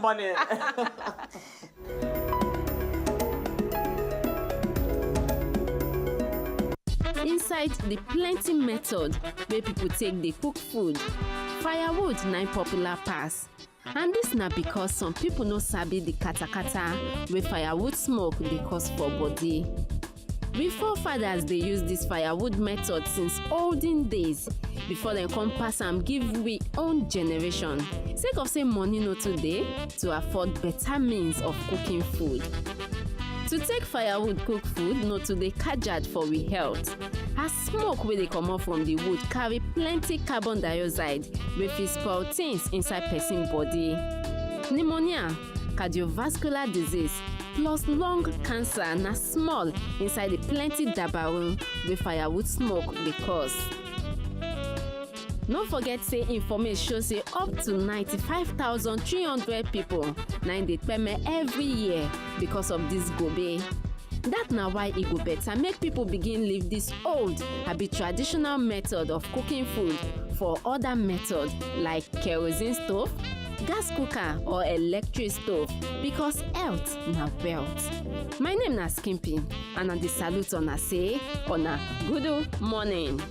morning. Inside the plenty method wey people take dey cook food, firewood na im popular pass. And this na because some people no sabi the katakata wey firewood smoke dey cause for body. We forefathers dey use this firewood method since olden days before dem come pass am give we own generation sake of say money no too dey to afford better means of cooking food. To take firewood cook food no too dey kajad for we health, as smoke wey dey comot from the wood carry plenty carbon dioxide wey fit spoil things inside person body. Pneumonia, cardiovascular disease plus lung cancer na small inside the plenty dabaru wey firewood smoke dey cause. No forget say informate show say up to 95,300 people na im dey kpeme every year because of this gobe. That na why e go better make people begin leave this old abi traditional method of cooking food for other method like kerosene stove, gas cooker or electric stove because health na wealth. My name na Skimpy and I dey salute una say una good morning.